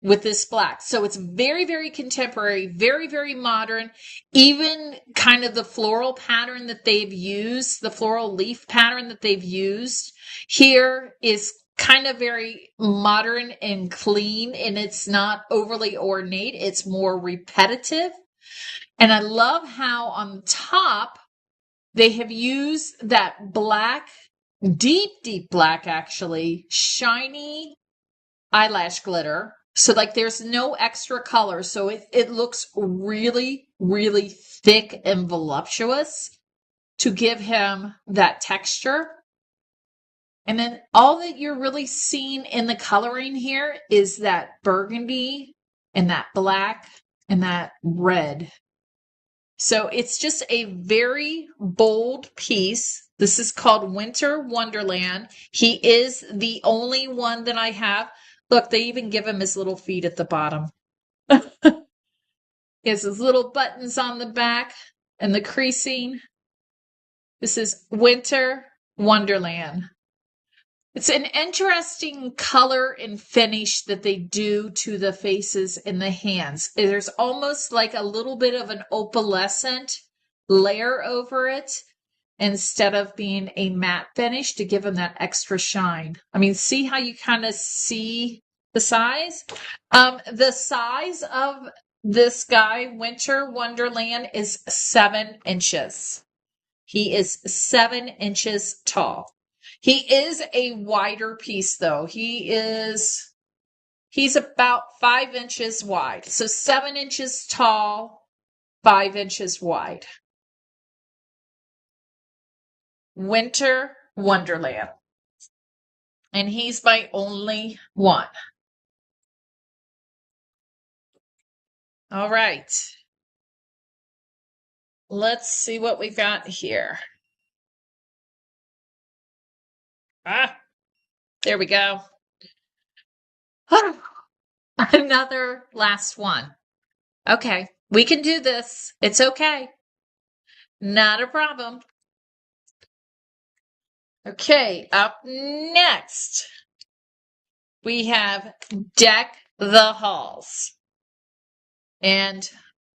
with this black. So it's very, very contemporary, very, very modern. Even kind of the floral pattern that they've used, the floral leaf pattern that they've used here is kind of very modern and clean, and it's not overly ornate. It's more repetitive. And I love how on the top, they have used that black, deep, deep black, actually, shiny eyelash glitter. So like there's no extra color. So it looks really, really thick and voluptuous to give him that texture. And then all that you're really seeing in the coloring here is that burgundy and that black and that red. So it's just a very bold piece. This is called Winter Wonderland. He is the only one that I have. Look, they even give him his little feet at the bottom. He has his little buttons on the back and the creasing. This is Winter Wonderland. It's an interesting color and finish that they do to the faces and the hands. There's almost like a little bit of an opalescent layer over it instead of being a matte finish to give them that extra shine. I mean, see how you kind of see the size? The size of this guy, Winter Wonderland, is 7 inches. He is 7 inches tall. He is a wider piece though. He's about 5 inches wide. So 7 inches tall, 5 inches wide. Winter Wonderland. And he's my only one. All right. let's see what we got here. There we go. Another last one. Okay, we can do this. It's okay. Not a problem. Okay, up next, we have Deck the Halls. And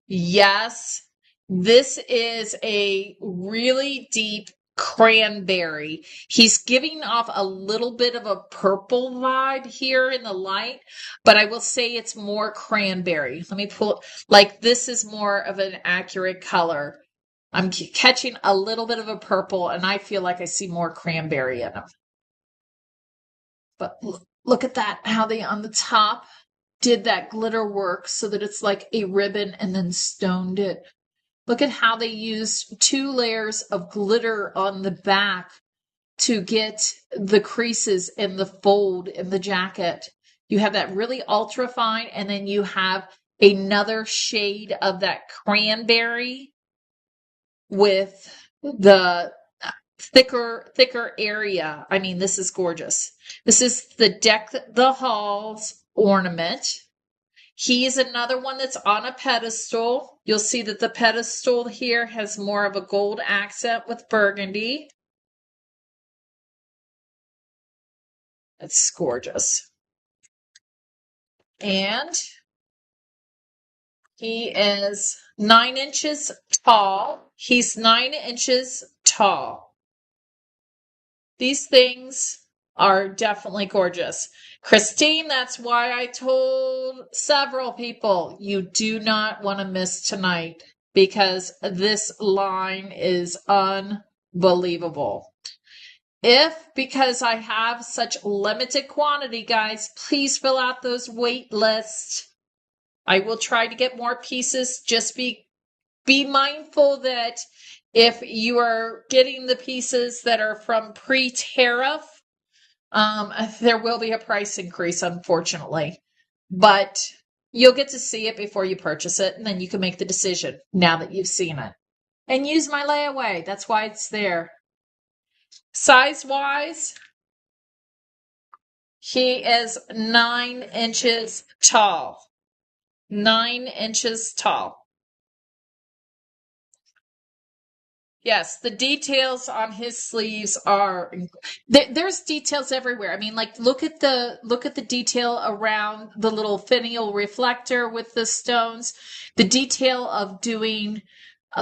yes, this is a really deep cranberry. He's giving off a little bit of a purple vibe here in the light, but I will say it's more cranberry. Let me pull, like this is more of an accurate color. I'm catching a little bit of a purple, and I feel like I see more cranberry in them. But look at that, how they on the top did that glitter work so that it's like a ribbon and then stoned it. Look at how they used 2 layers of glitter on the back to get the creases and the fold in the jacket. You have that really ultra fine, and then you have another shade of that cranberry with the thicker area. I mean, this is gorgeous. This is the Deck the Halls ornament. He is another one that's on a pedestal. You'll see that the pedestal here has more of a gold accent with burgundy. It's gorgeous. And he is 9 inches tall. He's 9 inches tall. These things are definitely gorgeous. Christine, that's why I told several people you do not want to miss tonight, because this line is unbelievable. Because I have such limited quantity, guys, please fill out those wait lists. I will try to get more pieces. Just be mindful that if you are getting the pieces that are from pre-tariff, there will be a price increase, unfortunately. But you'll get to see it before you purchase it, and then you can make the decision now that you've seen it. And use my layaway. That's why it's there. Size-wise, he is 9 inches tall. 9 inches tall. Yes, the details on his sleeves are there's details everywhere. I mean, like look at the detail around the little finial reflector with the stones, the detail of doing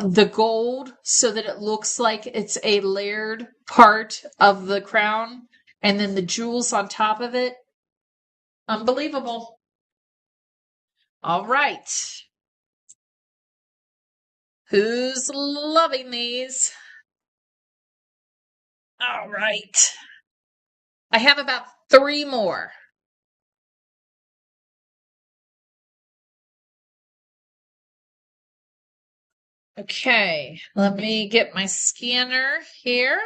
the gold so that it looks like it's a layered part of the crown, and then the jewels on top of it. Unbelievable. All right. Who's loving these? All right. I have about 3 more. Okay, let me get my scanner here.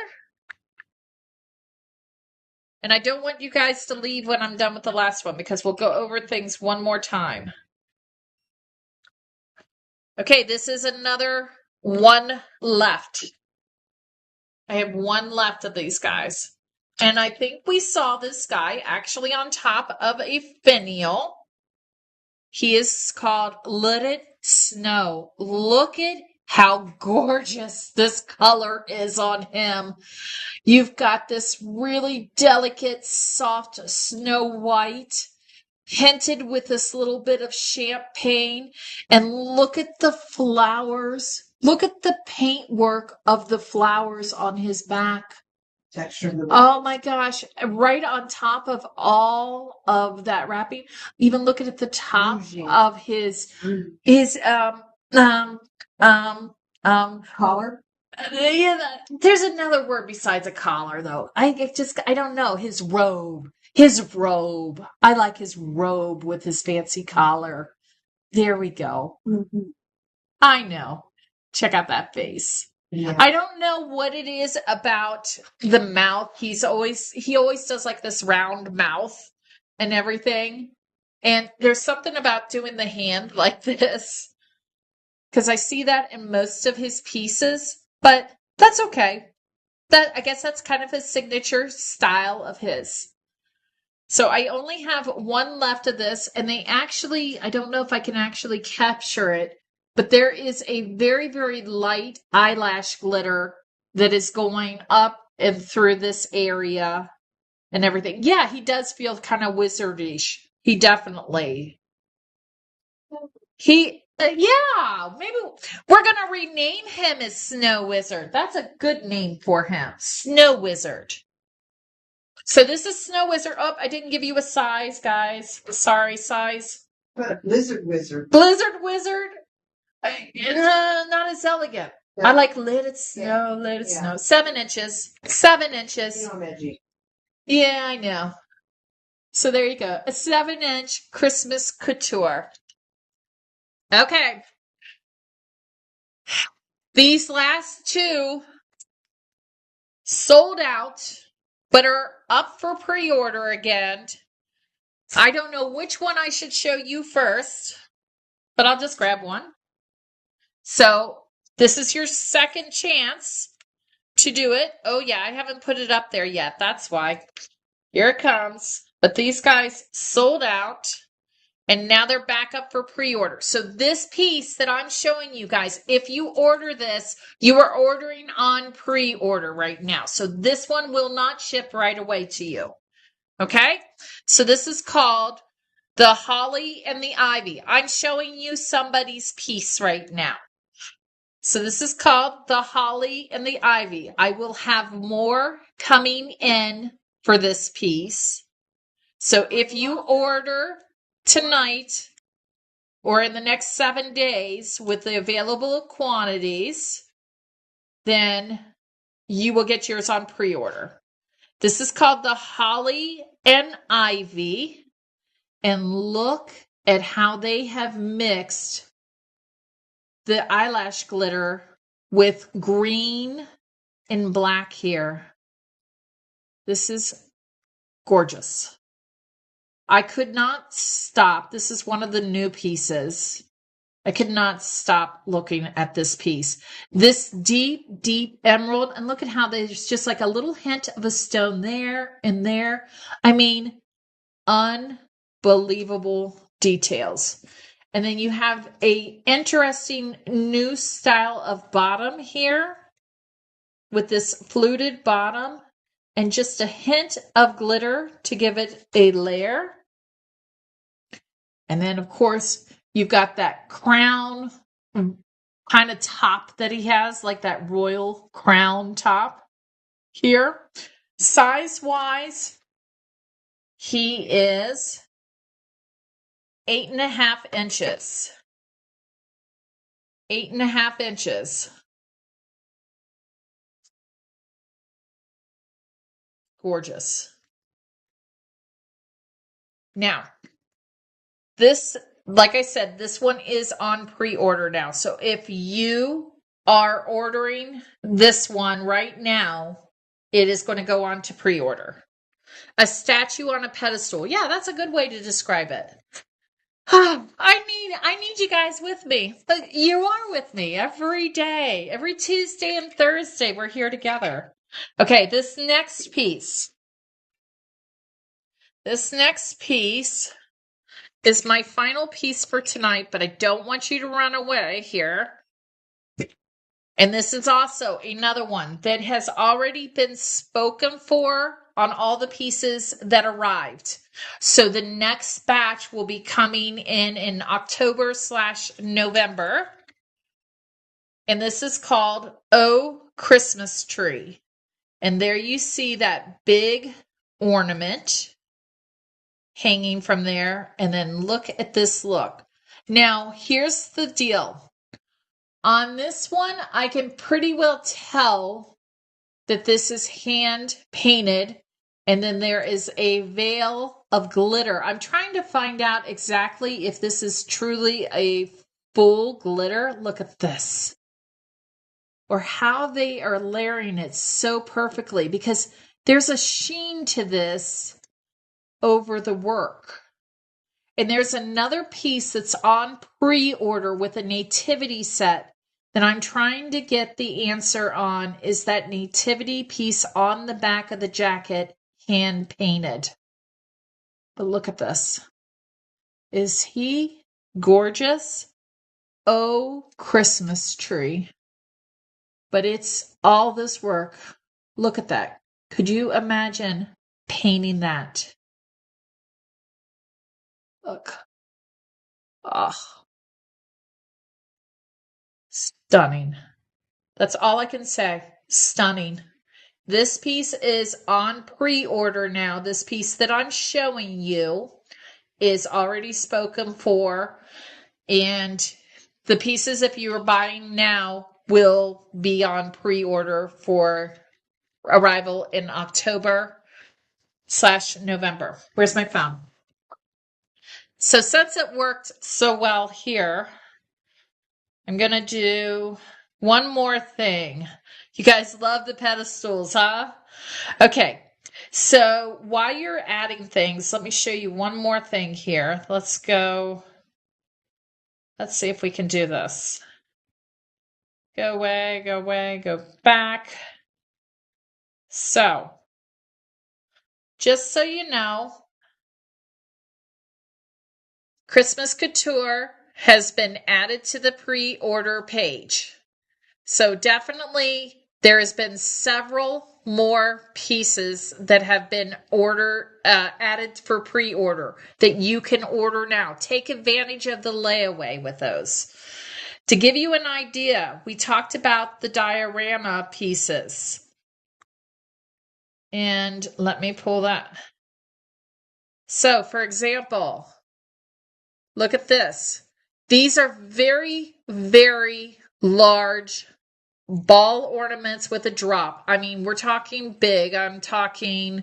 And I don't want you guys to leave when I'm done with the last one, because we'll go over things one more time. Okay, this is another one left. I have one left of these guys. And I think we saw this guy actually on top of a finial. He is called Let It Snow. Look at how gorgeous this color is on him. You've got this really delicate, soft snow white, hinted with this little bit of champagne. And look at the flowers. Look at the paintwork of the flowers on his back. Texture. Oh my gosh. Right on top of all of that wrapping. Even look at the top of his Collar. Yeah, there's another word besides a collar, though. I don't know. His robe. His robe. I like his robe with his fancy collar. There we go. Mm-hmm. I know. Check out that face. Yeah. I don't know what it is about the mouth. He always does like this round mouth and everything. And there's something about doing the hand like this. because I see that in most of his pieces, but that's okay. I guess that's kind of his signature style of his. So I only have one left of this, and I don't know if I can actually capture it, but there is a very, very light eyelash glitter that is going up and through this area and everything. Yeah, he does feel kind of wizardish. He definitely. Yeah, maybe we're going to rename him as Snow Wizard. That's a good name for him. Snow Wizard. So this is Snow Wizard. Oh, I didn't give you a size, guys. Sorry, size. Blizzard Wizard. Blizzard Wizard. Not as elegant. Yeah. I like Let It Snow, Let It Snow. 7 inches. 7 inches. Yeah, I know. So there you go. A 7-inch Christmas couture. Okay. These last two sold out, but are up for pre-order again. I don't know which one I should show you first, but I'll just grab one. So this is your second chance to do it. Oh yeah, I haven't put it up there yet. That's why. Here it comes. But these guys sold out, and now they're back up for pre-order. So this piece that I'm showing you guys, if you order this, you are ordering on pre-order right now. So this one will not ship right away to you. Okay? So this is called The Holly and the Ivy. I'm showing you somebody's piece right now. So this is called The Holly and the Ivy. I will have more coming in for this piece. So if you order tonight or in the next 7 days with the available quantities, then you will get yours on pre-order. This is called The Holly and Ivy. And look at how they have mixed the eyelash glitter with green and black here. This is gorgeous. I could not stop. This is one of the new pieces. I could not stop looking at this piece. This deep, deep emerald. And look at how there's just like a little hint of a stone there and there. I mean, unbelievable details. And then you have a interesting new style of bottom here with this fluted bottom and just a hint of glitter to give it a layer. And then, of course, you've got that crown kind of top that he has, like that royal crown top here. Size-wise, he is 8.5 inches. 8.5 inches. Gorgeous. Now, this, like I said, this one is on pre-order now. So if you are ordering this one right now, it is going to go on to pre-order. A statue on a pedestal. Yeah, that's a good way to describe it. I need you guys with me. You are with me every day. Every Tuesday and Thursday, we're here together. Okay, this next piece. This next piece is my final piece for tonight, but I don't want you to run away here. And this is also another one that has already been spoken for on all the pieces that arrived. So the next batch will be coming in October/November. And this is called Oh Christmas Tree. And there you see that big ornament hanging from there. And then look at this look. Now, here's the deal. On this one, I can pretty well tell that this is hand painted. And then there is a veil of glitter. I'm trying to find out exactly if this is truly a full glitter. Look at this. Or how they are layering it so perfectly, because there's a sheen to this over the work. And there's another piece that's on pre-order with a nativity set that I'm trying to get the answer on. Is that nativity piece on the back of the jacket hand painted? But look at this. Is he gorgeous? Oh, Christmas tree. But it's all this work. Look at that. Could you imagine painting that? Look. Oh, stunning. That's all I can say. Stunning. This piece is on pre-order now. This piece that I'm showing you is already spoken for. And the pieces, if you are buying now, will be on pre-order for arrival in October/November. Where's my phone? So since it worked so well here, I'm going to do one more thing. You guys love the pedestals, huh? Okay. So while you're adding things, let me show you one more thing here. Let's go. Let's see if we can do this. Go away, go away, go back. So, just so you know, Christmas Couture has been added to the pre-order page. So definitely there has been several more pieces that have been added for pre-order that you can order now. Take advantage of the layaway with those. To give you an idea, we talked about the diorama pieces. And let me pull that. So, for example, look at this. These are very, very large ball ornaments with a drop. I mean, we're talking big. I'm talking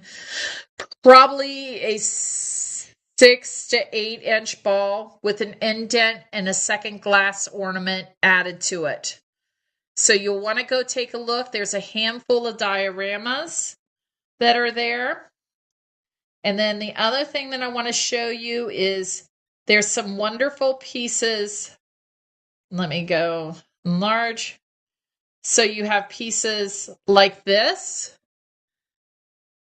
probably a 6 to 8 inch ball with an indent and a second glass ornament added to it. So you'll want to go take a look. There's a handful of dioramas that are there. And then the other thing that I want to show you is there's some wonderful pieces. Let me go enlarge. So you have pieces like this.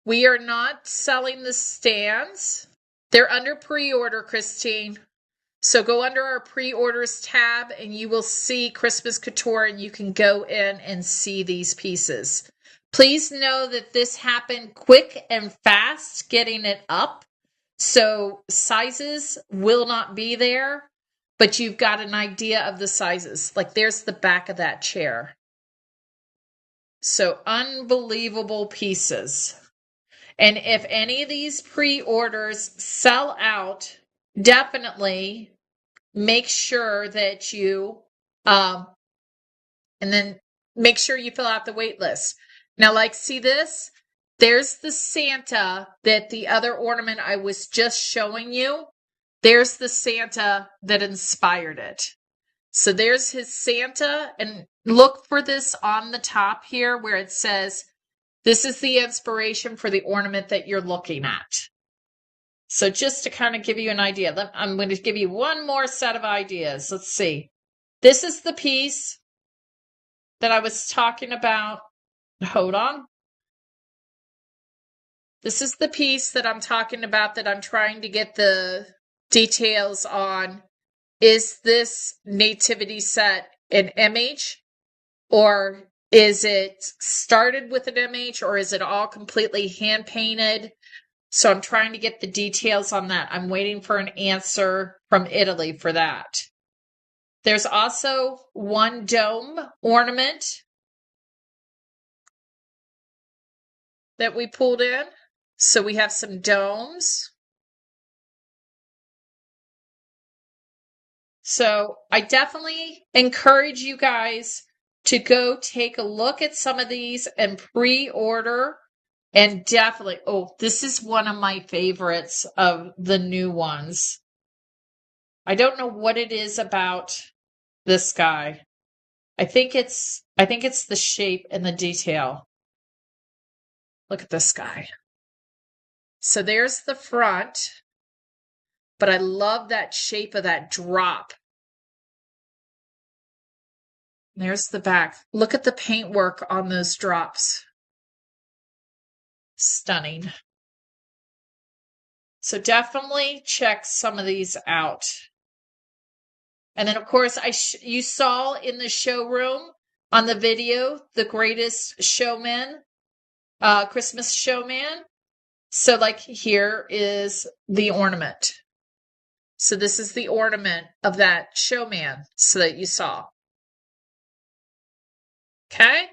We are not selling the stands. They're under pre-order, Christine. So go under our pre-orders tab and you will see Christmas Couture and you can go in and see these pieces. Please know that this happened quick and fast getting it up. So sizes will not be there, but you've got an idea of the sizes. Like there's the back of that chair. So unbelievable pieces. And if any of these pre-orders sell out, definitely make sure that you, and then make sure you fill out the wait list. Now, like, see this? There's the Santa that the other ornament I was just showing you. There's the Santa that inspired it. So there's his Santa, and look for this on the top here where it says, this is the inspiration for the ornament that you're looking at. So just to kind of give you an idea, I'm going to give you one more set of ideas. Let's see. This is the piece that I was talking about. Hold on. This is the piece that I'm talking about that I'm trying to get the details on. Is this nativity set an image, or is it started with an image, or is it all completely hand painted? So I'm trying to get the details on that. I'm waiting for an answer from Italy for that. There's also one dome ornament that we pulled in. So we have some domes. So I definitely encourage you guys to go take a look at some of these and pre-order. And definitely, oh, this is one of my favorites of the new ones. I don't know what it is about this guy. I think it's the shape and the detail. Look at this guy. So there's the front. but I love that shape of that drop. There's the back. Look at the paintwork on those drops. Stunning. So definitely check some of these out. And then, of course, you saw in the showroom on the video, the greatest showman, Christmas showman. So like here is the ornament. So this is the ornament of that showman so that you saw. Okay.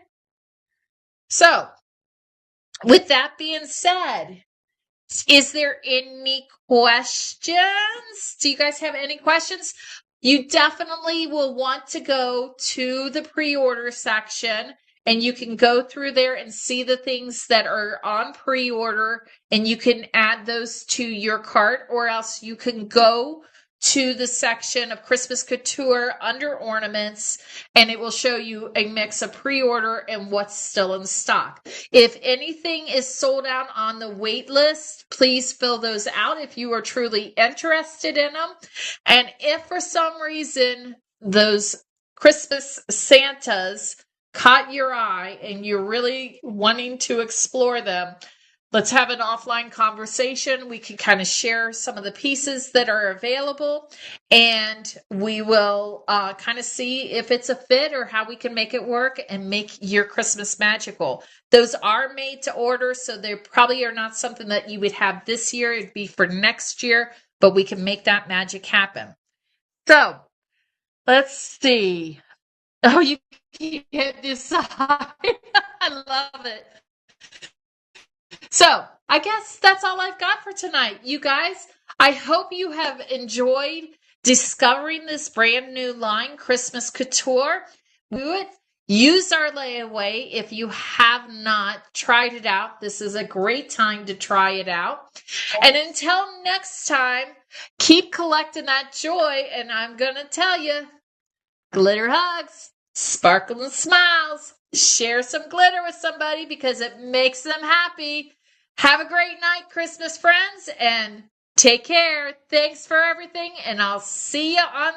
So with that being said, is there any questions? Do you guys have any questions? You definitely will want to go to the pre-order section, and you can go through there and see the things that are on pre-order, and you can add those to your cart, or else you can go to the section of Christmas Couture under ornaments, and it will show you a mix of pre-order and what's still in stock. If anything is sold out on the wait list, please fill those out if you are truly interested in them. And if for some reason those Christmas Santas caught your eye and you're really wanting to explore them, let's have an offline conversation. We can kind of share some of the pieces that are available, and we will kind of see if it's a fit or how we can make it work and make your Christmas magical. Those are made to order, so they probably are not something that you would have this year. It'd be for next year, but we can make that magic happen. So let's see. Oh, you can't decide. I love it. So I guess that's all I've got for tonight. You guys, I hope you have enjoyed discovering this brand new line, Christmas Couture. Do it. Use our layaway if you have not tried it out. This is a great time to try it out. And until next time, keep collecting that joy. And I'm going to tell you, glitter hugs, sparkling smiles. Share some glitter with somebody because it makes them happy. Have a great night, Christmas friends, and take care. Thanks for everything, and I'll see you on